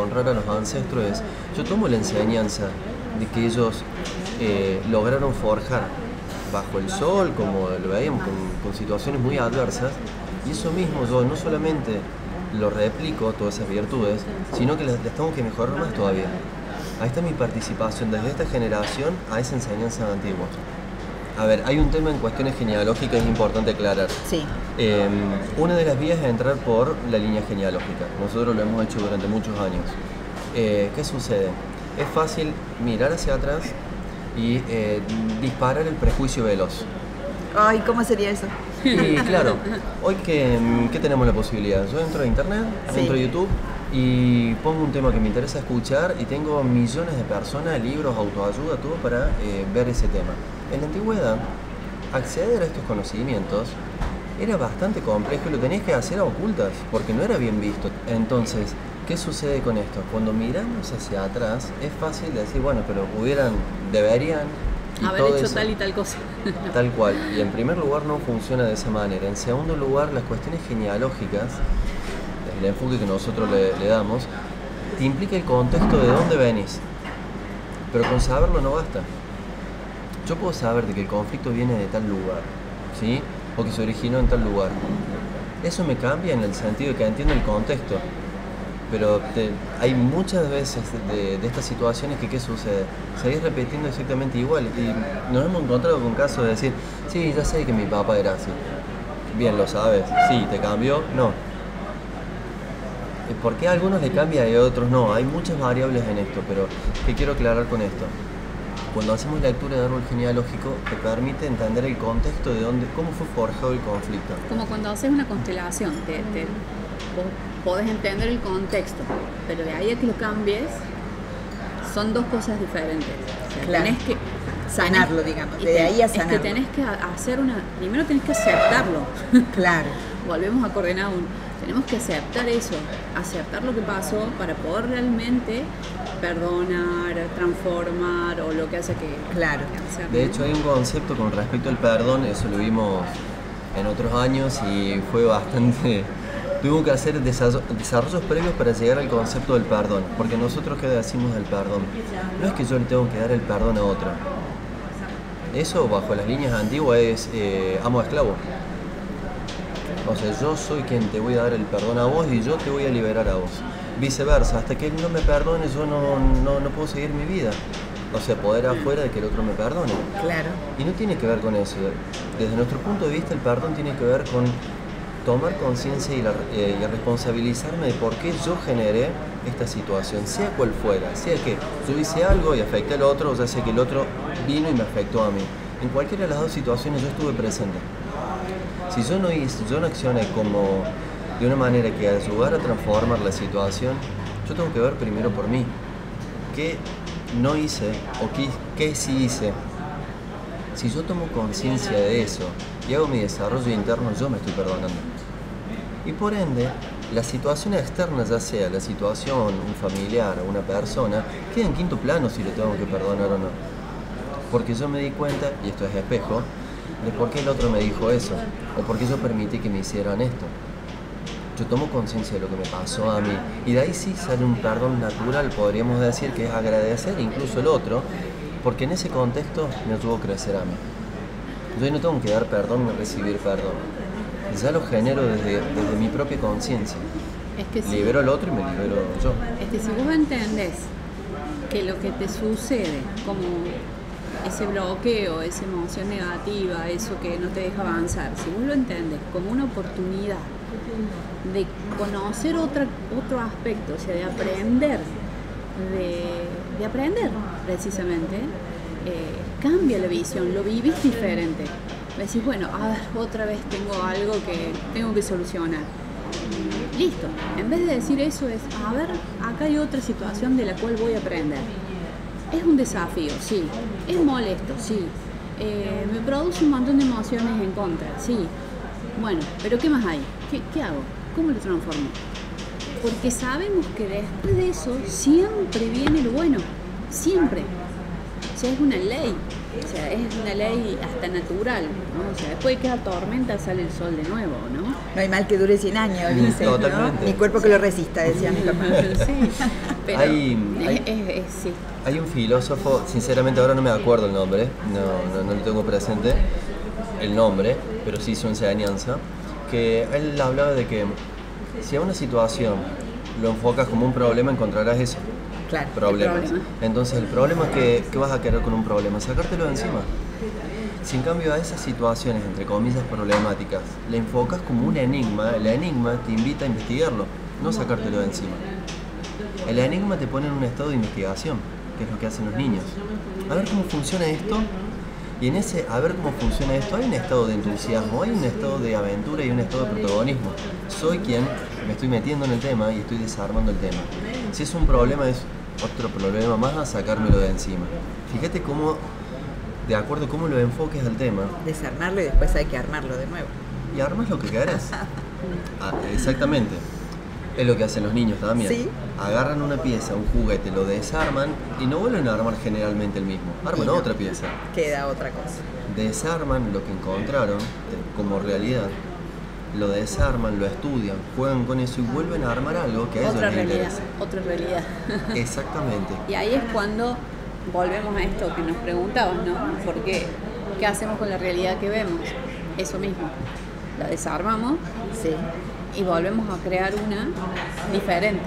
honrar a los ancestros es, yo tomo la enseñanza de que ellos lograron forjar bajo el sol, como lo veíamos, con situaciones muy adversas, y eso mismo yo no solamente lo replico, todas esas virtudes, sino que las tengo que mejorar más todavía. Ahí está mi participación desde esta generación a esa enseñanza antigua. A ver, hay un tema en cuestiones genealógicas que es importante aclarar. Sí. Una de las vías es entrar por la línea genealógica. Nosotros lo hemos hecho durante muchos años. ¿Qué sucede? Es fácil mirar hacia atrás y disparar el prejuicio veloz. Ay, ¿cómo sería eso? Y claro, hoy que tenemos la posibilidad, yo entro a internet, entro a YouTube y pongo un tema que me interesa escuchar y tengo millones de personas, libros, autoayuda, todo para ver ese tema. En la antigüedad, acceder a estos conocimientos era bastante complejo y lo tenías que hacer a ocultas porque no era bien visto. Entonces, ¿qué sucede con esto? Cuando miramos hacia atrás es fácil decir, bueno, pero deberían haber hecho eso, tal y tal cosa. Tal cual. Y en primer lugar no funciona de esa manera. En segundo lugar, las cuestiones genealógicas, el enfoque que nosotros le damos, te implica el contexto de dónde venís. Pero con saberlo no basta. Yo puedo saber de que el conflicto viene de tal lugar, ¿sí? O que se originó en tal lugar. Eso me cambia en el sentido de que entiendo el contexto. Pero hay muchas veces de estas situaciones que ¿qué sucede? Seguís repitiendo exactamente igual y nos hemos encontrado con casos de decir, sí, ya sé que mi papá era así. Bien, lo sabes. Sí, ¿te cambió? No. ¿Por qué a algunos le cambia y a otros no? Hay muchas variables en esto, pero ¿qué quiero aclarar con esto? Cuando hacemos lectura de árbol genealógico te permite entender el contexto de cómo fue forjado el conflicto. Como cuando haces una constelación, vos podés entender el contexto, pero de ahí a que lo cambies son dos cosas diferentes. O sea, claro. Tenés que sanarlo, digamos, de ahí a sanarlo. Es que tenés que hacer primero tenés que aceptarlo. Claro. Volvemos a coordenar tenemos que aceptar eso, aceptar lo que pasó para poder realmente perdonar, transformar o lo que hace que... Claro. De hecho hay un concepto con respecto al perdón, eso lo vimos en otros años y fue bastante... Tuvimos que hacer desarrollos previos para llegar al concepto del perdón, porque nosotros ¿qué decimos del perdón? No es que yo le tengo que dar el perdón a otro. Eso bajo las líneas antiguas es amo a esclavo. O sea, yo soy quien te voy a dar el perdón a vos y yo te voy a liberar a vos. Viceversa, hasta que él no me perdone yo no puedo seguir mi vida. O sea, poder afuera de que el otro me perdone. Claro. Y no tiene que ver con eso. Desde nuestro punto de vista el perdón tiene que ver con tomar conciencia y responsabilizarme de por qué yo generé esta situación, sea cual fuera, sea que yo hice algo y afecté al otro, o ya sé que el otro vino y me afectó a mí. En cualquiera de las dos situaciones yo estuve presente. Si yo no accioné como de una manera que ayudara a transformar la situación, yo tengo que ver primero por mí. ¿Qué no hice o qué sí hice? Si yo tomo conciencia de eso y hago mi desarrollo interno, yo me estoy perdonando. Y por ende, la situación externa, ya sea la situación, un familiar o una persona, queda en quinto plano si le tengo que perdonar o no. Porque yo me di cuenta, y esto es espejo, de por qué el otro me dijo eso, o por qué yo permití que me hicieran esto. Yo tomo conciencia de lo que me pasó a mí, y de ahí sí sale un perdón natural, podríamos decir que es agradecer incluso el otro, porque en ese contexto me ayudó a crecer a mí. Yo no tengo que dar perdón ni recibir perdón. Ya lo genero desde mi propia conciencia. Es que sí. Libero al otro y me libero yo. Es que si vos entendés que lo que te sucede, como ese bloqueo, esa emoción negativa, eso que no te deja avanzar, si vos lo entendés como una oportunidad de conocer otro aspecto, o sea, de aprender, de aprender precisamente, cambia la visión, lo vivís diferente. Decís, bueno, a ver, otra vez tengo algo que tengo que solucionar. Listo. En vez de decir eso es, a ver, acá hay otra situación de la cual voy a aprender. Es un desafío, sí. Es molesto, sí. Me produce un montón de emociones en contra, sí. Bueno, pero ¿qué más hay? ¿Qué hago? ¿Cómo lo transformo? Porque sabemos que después de eso siempre viene lo bueno. Siempre. O sea, es una ley. O sea, es una ley hasta natural, ¿no? O sea, después de cada tormenta sale el sol de nuevo, ¿no? No hay mal que dure 100 años, dicen, ¿no? Totalmente. Ni cuerpo que lo resista, decía mi papá. Sí, pero sí. Hay un filósofo, sinceramente ahora no me acuerdo el nombre, no lo tengo presente, el nombre, pero sí su enseñanza, que él hablaba de que si a una situación lo enfocas como un problema, encontrarás eso. Claro. Problemas. El problema. Entonces el problema es que vas a querer con un problema, sacártelo de encima. Si en cambio a esas situaciones, entre comillas, problemáticas, le enfocas como un enigma, el enigma te invita a investigarlo, no sacártelo de encima. El enigma te pone en un estado de investigación, que es lo que hacen los niños. A ver cómo funciona esto, y en ese a ver cómo funciona esto hay un estado de entusiasmo, hay un estado de aventura y un estado de protagonismo. Soy quien me estoy metiendo en el tema y estoy desarmando el tema. Si es un problema, es otro problema más a sacármelo de encima. Fíjate cómo, de acuerdo a cómo lo enfoques al tema, Desarmarlo y después hay que armarlo de nuevo. y armas lo que querés. Exactamente. Es lo que hacen los niños también. Sí. Agarran una pieza, un juguete, lo desarman y no vuelven a armar generalmente el mismo. Arman Y no. otra pieza. Queda otra cosa. Desarman lo que encontraron como realidad. Lo desarman, lo estudian, juegan con eso y vuelven a armar algo que a ellos Otra les realidad, interesa. otra realidad. Exactamente. Y ahí es cuando volvemos a esto que nos preguntabas, ¿no? Porque, ¿qué hacemos con la realidad que vemos? Eso mismo. La desarmamos Sí. y volvemos a crear una diferente.